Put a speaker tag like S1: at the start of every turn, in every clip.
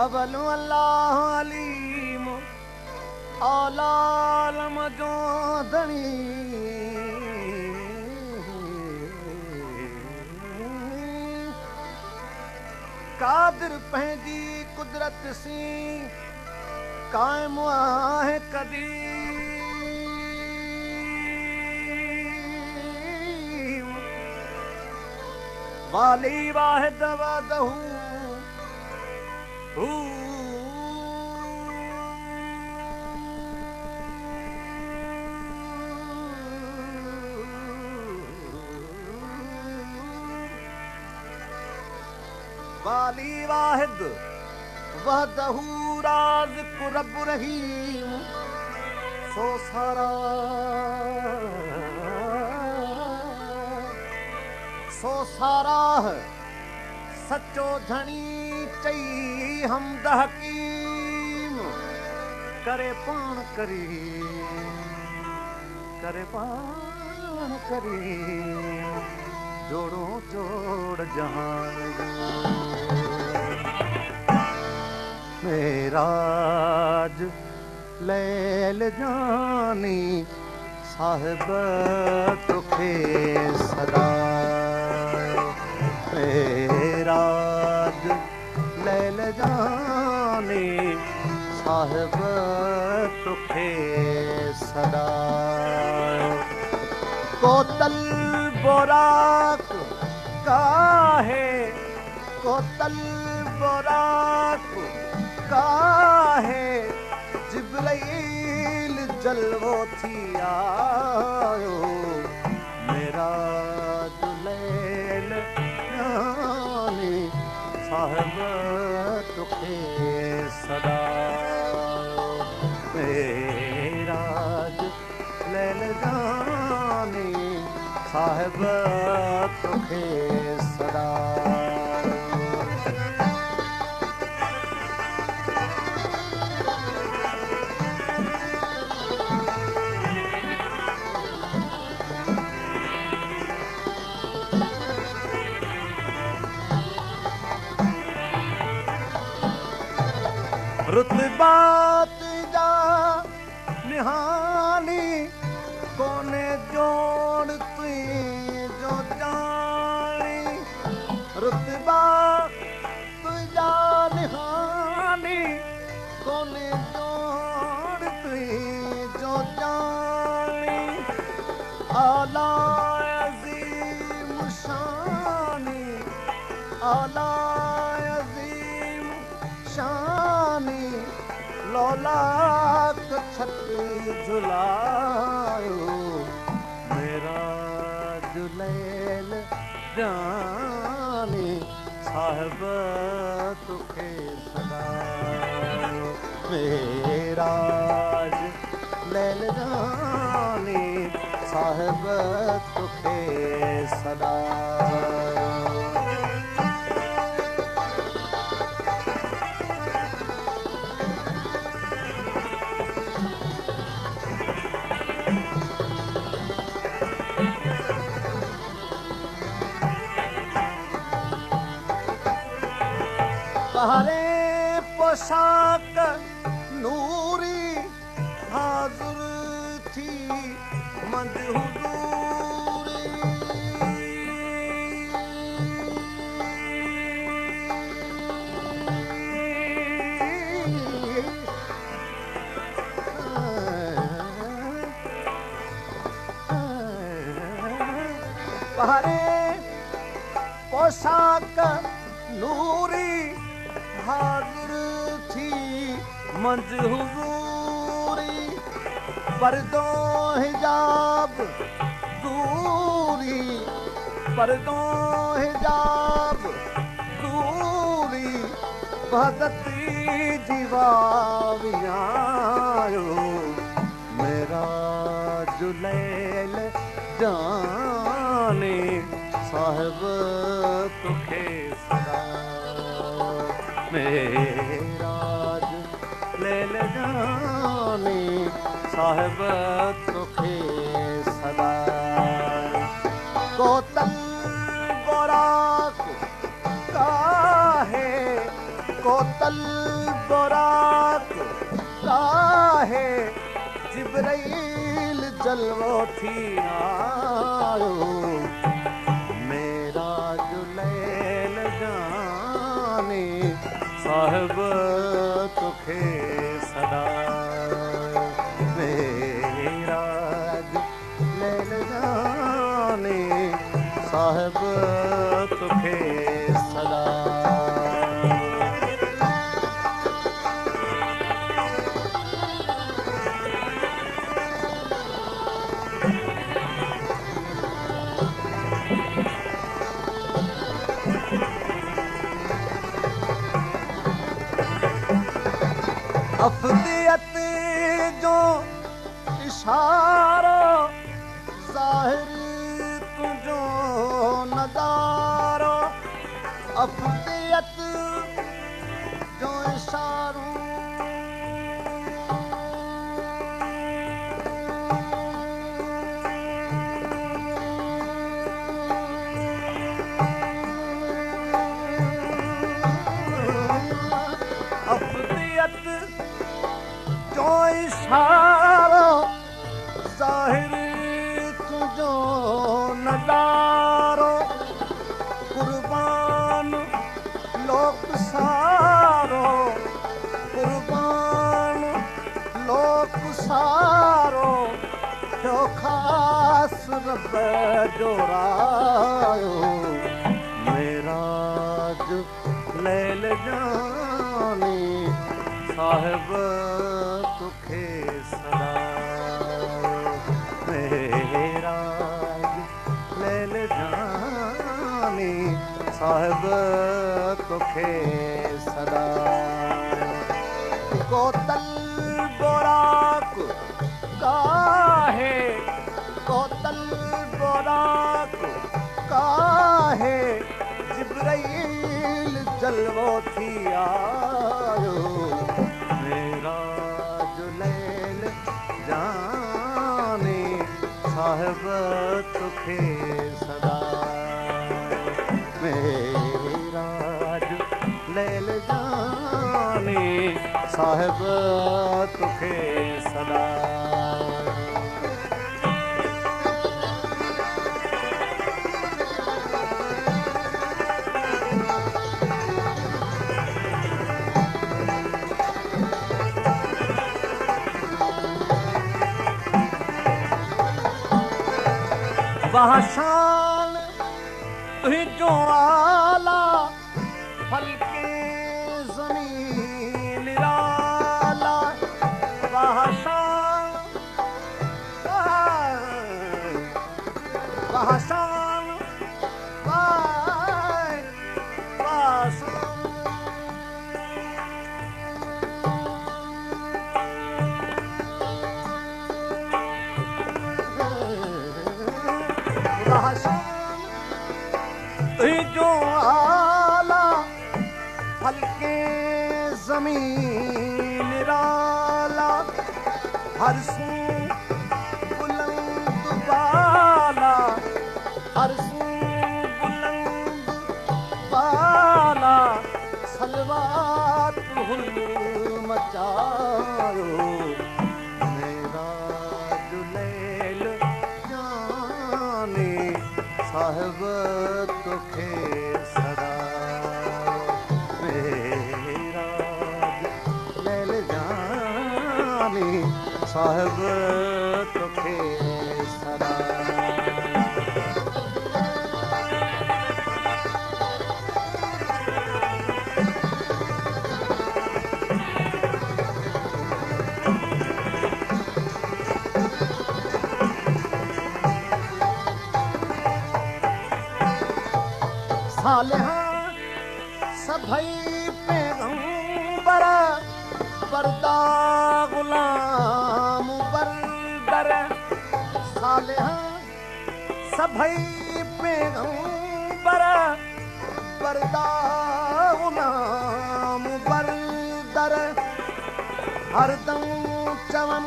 S1: अवल अल्लाह अलीम औलालम जो धणी कादिर पंहिंजी कुदरत सी कायम आहे कदीम वाली वाहिद वदहू वाली वाहिद वहदहू राज़िक़ु रब्बु रहीम सो साराह सचो धणी चई हमद हकीम करे पाण करी जोड़ो जोड़ जहान मेराज लैल जानी साहिब तुखे सदा मेराज लैल जानी साहिब तुखे सदा कोतल बोराक काहे कोतल बोराक काहे जिब्राइल जलवो थी आयो मेरा दुलैल जानी साहिब तुखे सदा मेरा दुलैल जानी साहिब तुखे सदा रुतबात जा निहानी कोने जोड़ तुई जो जानी रुतबा तुझा निहानी कोने जोड़ तुई जो जानी आला अजीम शानी आला अजीम शानी लौलाक छत्री झुलायो मेरा जुलैल जानी साहिब तुखे सदा मेरा जुलैल जानी साहिब तुखे सदा हरे पोशाक नूरी हाज़िर थी मंद हुजूरी हरे पोशाक नूरी हाज़िर थी मंज हुजूरी पर्दो हिजाब दूरी पर्दो हिजाब दूरी बदती जीवावियायो मेरा जुलैल जाने साहिब तुखे सदा मेरा जुलैल जाने साहिब तुखे कोतल बुराक काहे कोतल बुराक काहे जिब्राइल जलवो थी आयो मेरा जुलैल जाने साहिब तुखे सदा मेरा जुलैल जाने साहिब तुखे सदा अफदियत जो इशारो ज़ाहिर तुझो नज़ारो अफदियत जो इशारो अफदियत जो इशारो ज़ाहिर तुझो नज़ारो कुर्बान लोक सारो कुर्बान लोक सारो जो ख़ास रब जो रायो मेरा जो लैल जानी साहिब तुखे सदा मेरा लैल जानी साहिब तुखे सदा कोतल बुराक काहे कोतल बुराक काहे जिब्राइल जलवो थी आयो मेरा जुलैल जाने साहिब तुखे सदा मेरा जुलैल जाने साहिब तुखे सदा वहाँ शान तुझो आला फलके ज़मीन निराला वहाँ शान वहाँ शान तुझो आला फलके ज़मीन निराला हर सू बुलंद बाला हर सू बुलंद बाला सलवात हुल मचायो मेरा जुलैल जाने साहिब तुखे सदा मेरा लैल जाने साहिब तुखे सदा सालिहा सभई पैगंबर बरदा गुलाम बरदर सालिहा सभई पैगंबर बरदा गुलाम बरदर हरदम चवन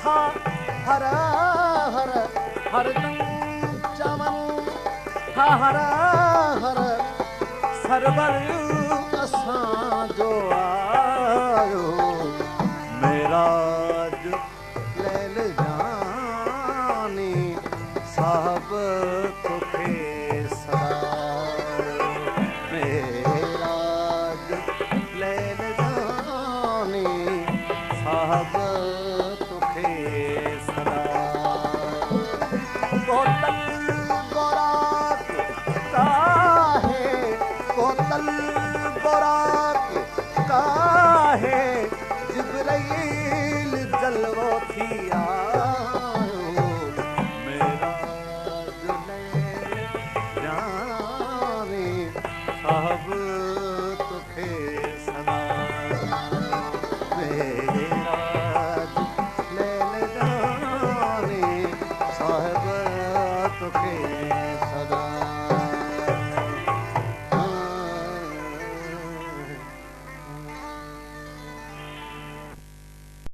S1: था हर हर हरदम चवन हर हर सरवर असां जो आयो मेराज लैल जानी साहब तुखे सदायो मेराज लैल जानी साहब तुखे सदायो बोतल बोराक काहे बोतल बोराक काहे जिब्राइल जलवो थी आयो मेरा जुलैल जानी साहब तुखे सदायो मेरा जुलैल जानी साहब तुखे